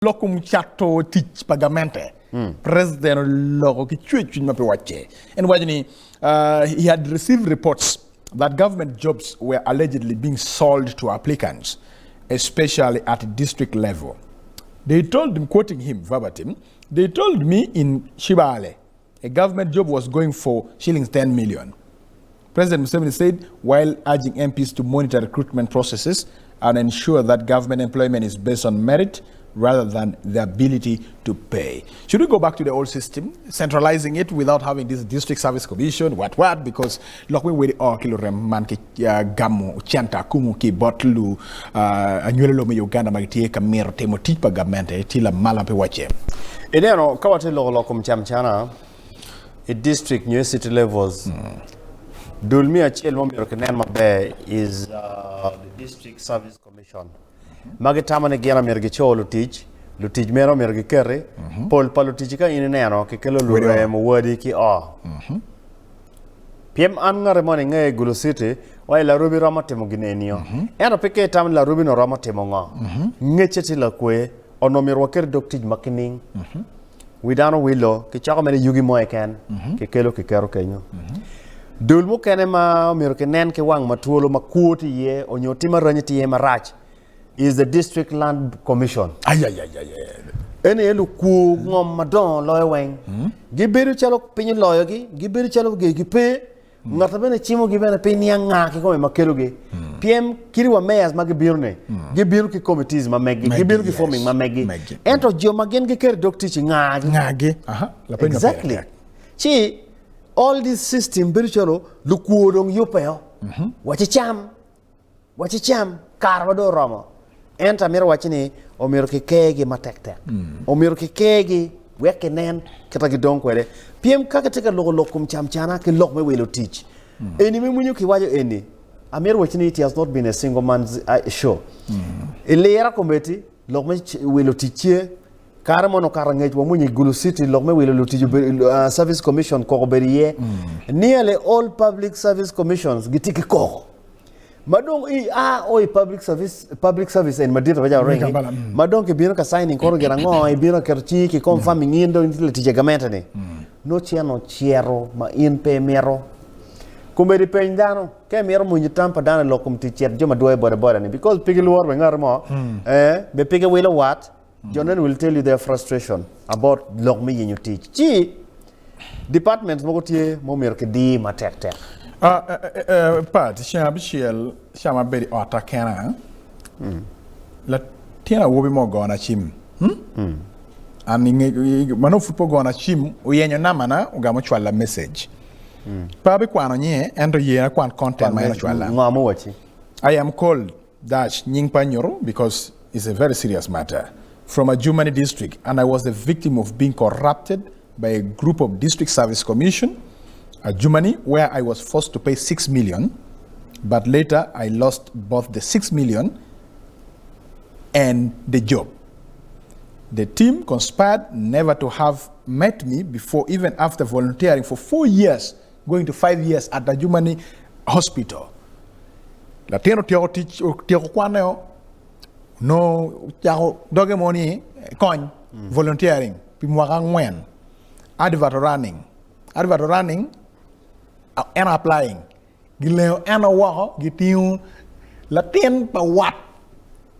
lokum chato teach pagamente president logo ki chuchu mape wache and wajini he had received reports that government jobs were allegedly being sold to applicants, especially at district level. They told him, quoting him verbatim, they told me in Shibale a government job was going for shillings 10 million. President Museveni said, while urging MPs to monitor recruitment processes and ensure that government employment is based on merit rather than the ability to pay. Should we go back to the old system, centralizing it without having this district service commission, what? Because looking with the kilorem man ki gamu chanta kumu ki botlu anywele lo me Uganda magitie kamero temo tipa government tila malampe wache. Ideno kawate lo kumchamchana a district new city levels. Dulmi achel mo mirokenen mabe is the district service commission. Magitamane gena mergicho lutij mero mergikere pol palutika inenero ke kelo lure mo wodi ki PM an ngare mone ngai gulu city wai la rubi ramate mo ginenio ero peke tam la rubi no ramate mo nga ngecheti la kwe ono mirwa ker doktij makining widano wilo ke chako mere yugi mo eken ke kelo ke kero kenyo dulmu kene ma mirokenen ke wang matuolo makuoti ye onyoti maranyiti ye marach is the district land commission. Ene elu ku ngom madon loyo weng. Gibiru chalo pinyo loyo gi, gibiru chalo gi pe ngata bene chimo gi bene pe nianga ki kome makelo gi. PM kiri wa mayors ma gibiru ne. Gibiru ki committees ma megi, gibiru ki forming ma megi. Ento jo magen gi kere dok teach ngagi. Exactly. Chi all this system biru chalo lu ku dong yopeo. Wachi cham karwado ramo. Enta mero wachini omiro kikegi matekte. Omiro kikegi weke nen kitagi donkwele. PM kaka teka loko kumchamchana ki lok me welo teach. Eni mimunyu kiwajo eni. Amiro wachini it has not been a single man's show. Ilera kombeti lok me welo teachie. Kara mono kara ngej wa munyi Gulu City lok me welo teach service commission koko beriye. Nearly all public service commissions gitiki koko. Madong public service en madira baja rengi madong ke biro ka signing koro gerango e biro kerchi ki confirming indo intile tijagamenta ne no chiero ma in pe mero kumbe di pendano ke mero munyi tampa dana lokum ticher joma doe bora ne because pigil war ngar mo be pige wilo what Jonan will tell you their frustration about lok me you teach chi departments mo tie mo mer ke di ma tek Pat, shama bedi ota kena. La tiena wobi mo gona chim. Ani mano fupo gona chim uyenyo namana ugamo chwala message. Pabe kwano nye endo yena kwan content mayano chwala. Ngamu wachi. I am called Dash Nying Panyoro because it's a very serious matter. From a Jumani district, and I was the victim of being corrupted by a group of district service commission at Jumani, where I was forced to pay 6 million, but later I lost both the 6 million and the job. The team conspired never to have met me before, even after volunteering for 4 years, going to 5 years at the Jumani hospital. La tieno tiago kwaneo no tiago doge money coin volunteering pimwaka ngwen advert running and applying. Gileo and a walk, gitiu Latin pa what?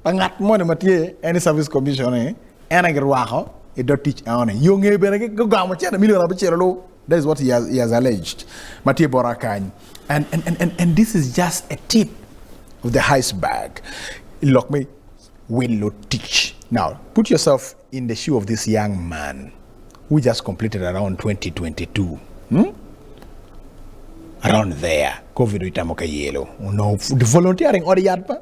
Pangat money matie, any service commission, and I get waho, it don't teach on it. Young Ebene go down with a million of Chelo. That is what he has alleged. Matie Borakan. And this is just a tip of the iceberg. Look me, will teach. Now, put yourself in the shoe of this young man who just completed around 2022. Around there, COVID itamoka yellow. No, the volunteering or the yadpa.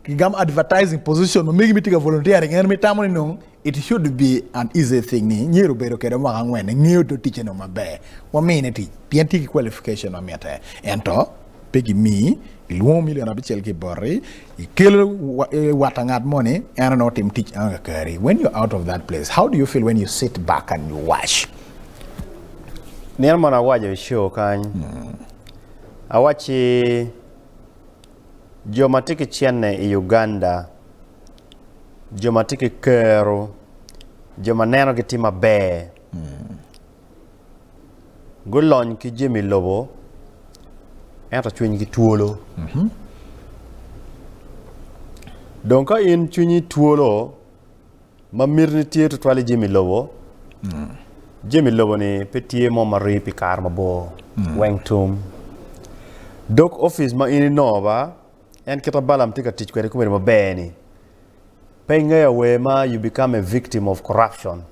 Gam advertising position, make me take a volunteering and me tamon no. It should be an easy thing. Niru bero kera mwangwen, niru to teach no mabe. Wa minute, PNT qualification on meta. Ento, pegi me, 1 million abichel ki bori, you kill watangat money, and not him teach carry. When you're out of that place, how do you feel when you sit back and you watch? Nirmana waje show kan awachi jomatiki chienne Uganda joma tike kero, joma neno gi tima be. Golony ki Jimmy Lobo, ento chwiny gi tuolo. Donka in chwinyi tuolo, mamirni tiye to twali Jimmy Lobo. Jimmy Lobo ni petiye mo mari pikar mabo, wengtum. Dok office ma ini nova, en kita balam tika tich kwere kumere mabeni. Penge we ma you become a victim of corruption.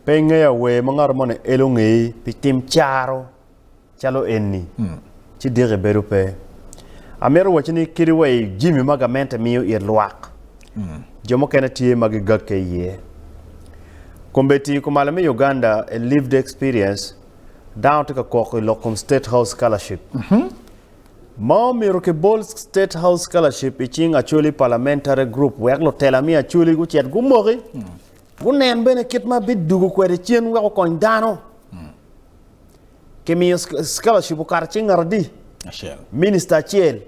Penge we ma ngar mone elongi pitim charo chalo enni. Chi dire berupe. Amero wachini kiri we Jimmy magamente miyo irluak. Jomo kena tiye magigake ye. Kumbeti kumalame Uganda a lived experience down to Kakoko Lokum State House Scholarship. Miro Bol State House Scholarship iching actually parliamentary group weklo telami actually guchet gumori. Gunen bene kitma bid dugu kwere chien weko kondano. Kemi scholarship ukarching ardi. Minister Chiel.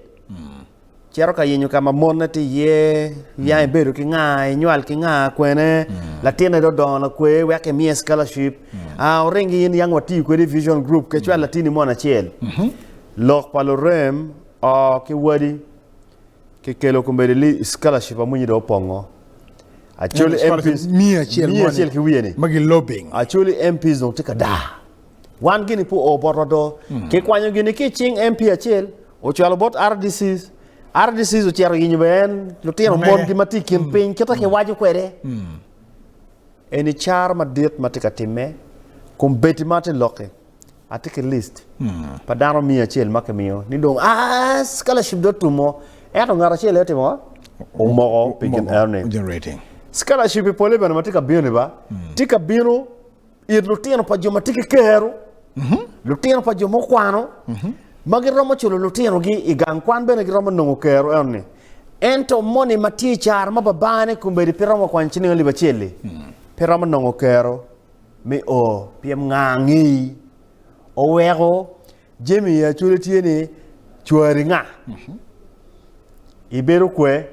Chero ka yenyu kama monati ye ya beru ki nga nyual ki nga kwene latina do don kwe weke mi scholarship orengi yin yang wati kwe vision group ke chwa latini mona Chiel lok palorem ki wadi ke kelo kumbeli scholarship amunyi do pongo actually MPs mi Chiel ki wiene magi lobbying actually MPs don't take a da wan gini pu oborodo ke kwanyo gini ki ching MP Chiel o chwalo bot RDCs RDCs o chero yinyo ben lutino mon gi mati campaign kita ke waju kwere eni char madit matika timme kumbeti mate loke atike list padano mi Chiel makamiyo ni dong scholarship do tumo eto ngara Chiel etimo o mo pigin earning generating scholarship pole bana matika bione ba tika bino ir lutino pa joma tike kero lutino pa joma kwano magi romo chulo lutino gi igang kwan bene gi romo nongo kero erne ento moni mati char mababane kumbedi piramo kwanchini oli bachele piramo nongo kero mi o piem ngangi o wego Jimmy ya chulo tiene chuari nga iberu kwe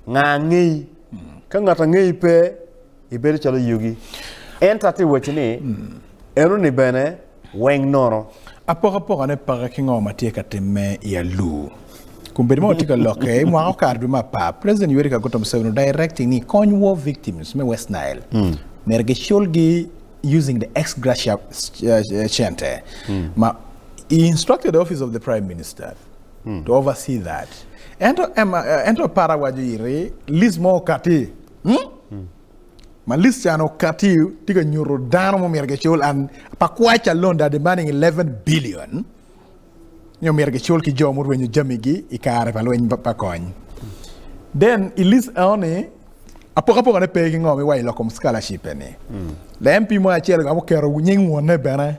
ngangi ka ngata ngi pe iberu chalo yugi entati wechini enu ni bene weng nono Apoko ne para kingo matie kateme ya lu. Kumbedi mo tika loke mwa okarbi mapa. President Yoweri Kaguta Museveni directing ni coin war victims me West Nile. Merge sholgi using the ex gratia chante. Ma he instructed the office of the Prime Minister to oversee that. Ento para wajiri list mo kati. Ma list chano kati tika nyuro dano mo merge chol and pakwacha loan that demanding 11 billion. Nyo merge chol ki jomur when you jamigi ikare palo en pakony. Then he list one apoko ne pegi ngomi wa ilokom scholarship ene. Le MP mo achelo gamo kero nying wone bana.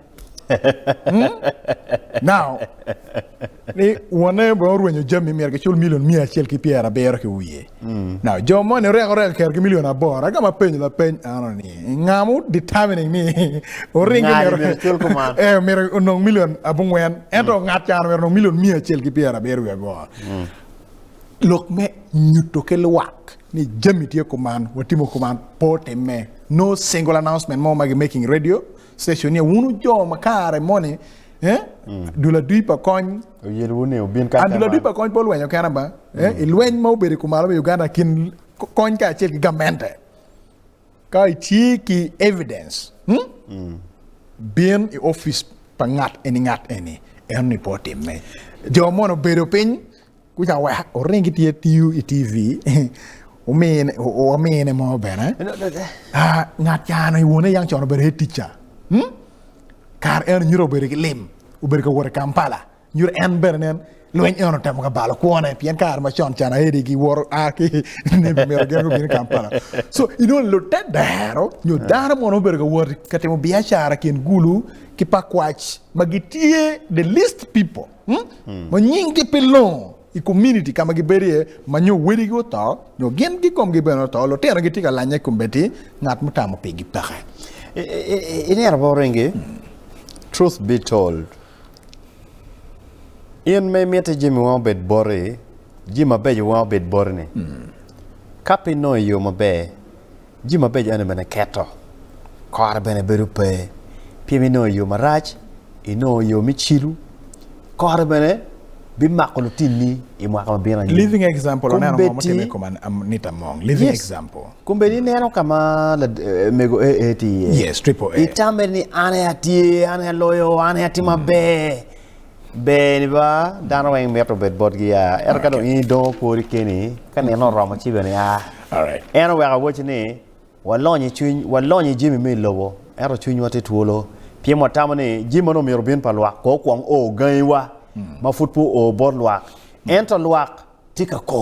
Now ni wone bro when you jami merge chol million mi achel ki piera bero ki wiye. Now jomo ne rego kero ki million abora gama penny la penny anoni. Ngamu determining ni o ringi mere chol kuma mere no million abungwen ento ngat chan mere no million mi achel ki piera bero ya go. Look me nyuto ke luak ni jami tie command watimo command pote me no single announcement mo magi making radio station ya wunu jo makare money dula duipa coin yel woni bin ka dula duipa coin pol wenyo kana ba ilwen mo beri kumalo Uganda kin coin ka cheki gamente ka ki evidence bien i office pangat eni en reporte me jo mono beri pin kuja wa orengi tie TV o mene mo bena ngat jano i wona yang chono beri teacher kar en nyuro beri lim u beri ko wor Kampala nyuro en bernen loen eno tam ka balo kuone pien kar ma chon chana hedi ki wor aki ne be mer gero bin Kampala so you know lo tedaro nyo dara mo no beri ko wor katemo biashara ken gulu ki pakwach magitie the least people mo nyingi pelon i community kama giberie manyo wedi go to no gen gi kom gi beno to lo tera gi tika lanye kumbeti ngat mutamo pegi paxe ini arbo renge truth be told in me mete Jimmy wan bet bore Jima beji wan bet borne kapino yo mabe ji mabe jana bene keto kor bene berupe piemino yo marach ino yo michiru kor bene bimakolo tini imwaka mabina living example on living example kumbeni neno kama mego eti yes triple A itameni ane loyo ane ati mabe be ba dano weng meto bed bodgi ya erkado ini do pori keni kan eno roma chibe ni all right eno wega wochini walonyi jimi mi lobo ero chuny wate tuolo piemo tamani jimo no miro bin palwa ko kwang o gaiwa ma futpo o bor luak ento luak tika ko